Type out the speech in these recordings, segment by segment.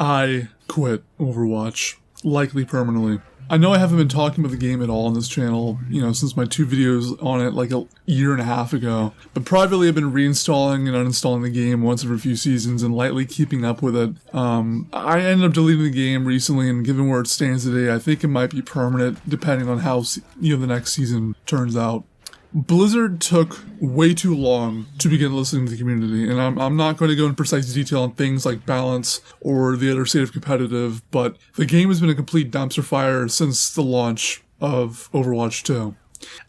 I quit Overwatch, likely permanently. I know I haven't been talking about the game at all on this channel, since my 2 videos on it like a year and a half ago, but privately I've been reinstalling and uninstalling the game once every few seasons and lightly keeping up with it. I ended up deleting the game recently, and given where it stands today, I think it might be permanent depending on how the next season turns out. Blizzard took way too long to begin listening to the community, and I'm not going to go in precise detail on things like balance or the other state of competitive, but the game has been a complete dumpster fire since the launch of Overwatch 2.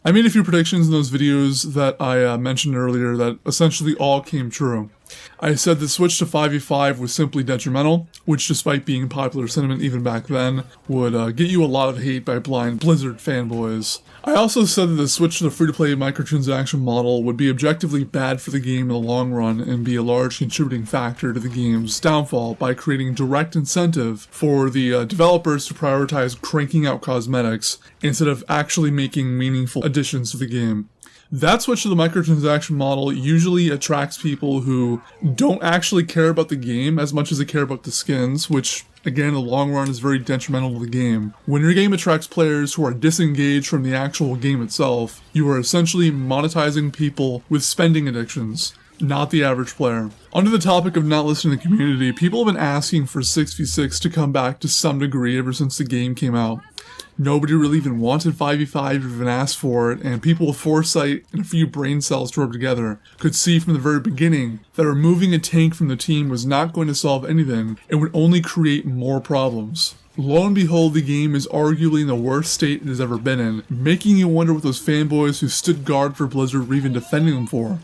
I made a few predictions in those videos that I mentioned earlier that essentially all came true. I said the switch to 5v5 was simply detrimental, which despite being popular sentiment even back then, would get you a lot of hate by blind Blizzard fanboys. I also said that the switch to the free-to-play microtransaction model would be objectively bad for the game in the long run and be a large contributing factor to the game's downfall by creating direct incentive for the developers to prioritize cranking out cosmetics instead of actually making meaningful additions to the game. That switch to the microtransaction model usually attracts people who don't actually care about the game as much as they care about the skins, which, again, in the long run is very detrimental to the game. When your game attracts players who are disengaged from the actual game itself, you are essentially monetizing people with spending addictions, not the average player. Under the topic of not listening to the community, people have been asking for 6v6 to come back to some degree ever since the game came out. Nobody really even wanted 5v5 or even asked for it, and people with foresight and a few brain cells to rub together could see from the very beginning that removing a tank from the team was not going to solve anything and would only create more problems. Lo and behold, the game is arguably in the worst state it has ever been in, making you wonder what those fanboys who stood guard for Blizzard were even defending them for.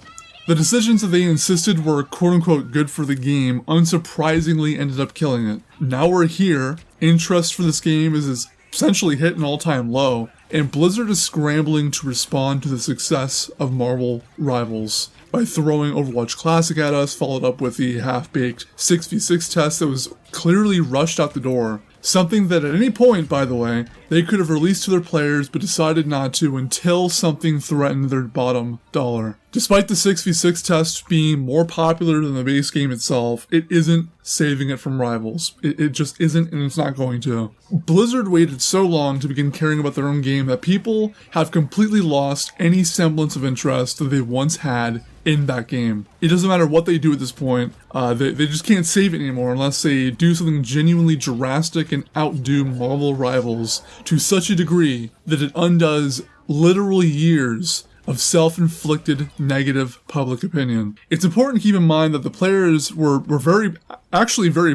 The decisions that they insisted were quote-unquote good for the game unsurprisingly ended up killing it. Now we're here, interest for this game is essentially hit an all-time low, and Blizzard is scrambling to respond to the success of Marvel Rivals by throwing Overwatch Classic at us, followed up with the half-baked 6v6 test that was clearly rushed out the door. Something that at any point, by the way, they could have released to their players but decided not to until something threatened their bottom dollar. Despite the 6v6 test being more popular than the base game itself, it isn't saving it from Rivals. It just isn't, and it's not going to. Blizzard waited so long to begin caring about their own game that people have completely lost any semblance of interest that they once had in that game. It doesn't matter what they do at this point, they just can't save it anymore unless they do something genuinely drastic and outdo Marvel Rivals to such a degree that it undoes literal years of self-inflicted negative public opinion. It's important to keep in mind that the players were very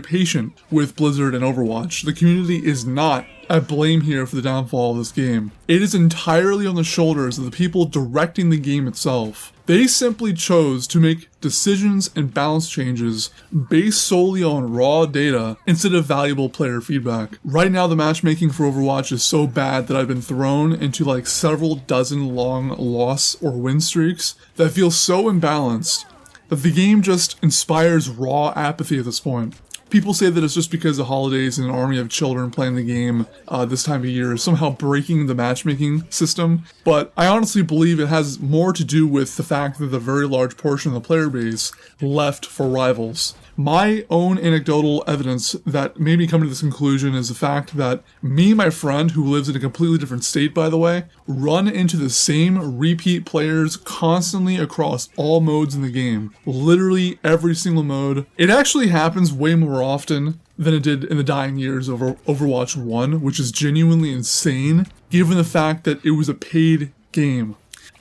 patient with Blizzard and Overwatch. The community is not at blame here for the downfall of this game. It is entirely on the shoulders of the people directing the game itself. They simply chose to make decisions and balance changes based solely on raw data instead of valuable player feedback. Right now, the matchmaking for Overwatch is so bad that I've been thrown into like several dozen long loss or win streaks that feel so imbalanced that the game just inspires raw apathy at this point. People say that it's just because the holidays and an army of children playing the game this time of year is somehow breaking the matchmaking system, but I honestly believe it has more to do with the fact that a very large portion of the player base left for Rivals. My own anecdotal evidence that made me come to this conclusion is the fact that me and my friend, who lives in a completely different state by the way, run into the same repeat players constantly across all modes in the game. Literally every single mode. It actually happens way more often than it did in the dying years of Overwatch 1, which is genuinely insane, given the fact that it was a paid game.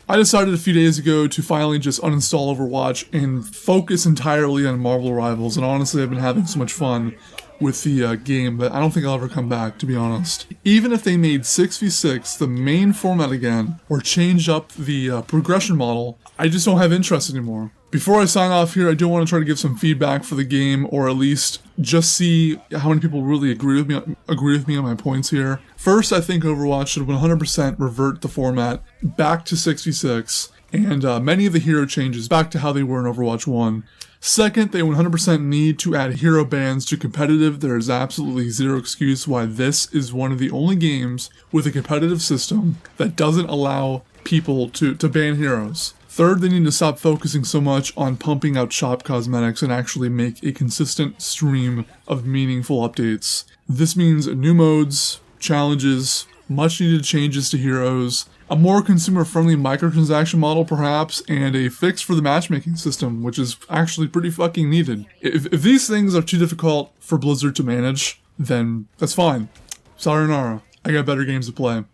I decided a few days ago to finally just uninstall Overwatch and focus entirely on Marvel Rivals, and honestly I've been having so much fun with the game that I don't think I'll ever come back, to be honest. Even if they made 6v6 the main format again, or changed up the progression model, I just don't have interest anymore. Before I sign off here, I do want to try to give some feedback for the game, or at least just see how many people really agree with me on my points here. First, I think Overwatch should 100% revert the format back to 6v6, and many of the hero changes back to how they were in Overwatch 1. Second, they 100% need to add hero bans to competitive. There is absolutely zero excuse why this is one of the only games with a competitive system that doesn't allow people to ban heroes. Third, they need to stop focusing so much on pumping out shop cosmetics and actually make a consistent stream of meaningful updates. This means new modes, challenges, much needed changes to heroes, a more consumer-friendly microtransaction model perhaps, and a fix for the matchmaking system, which is actually pretty fucking needed. If these things are too difficult for Blizzard to manage, then that's fine. Sayonara. I got better games to play.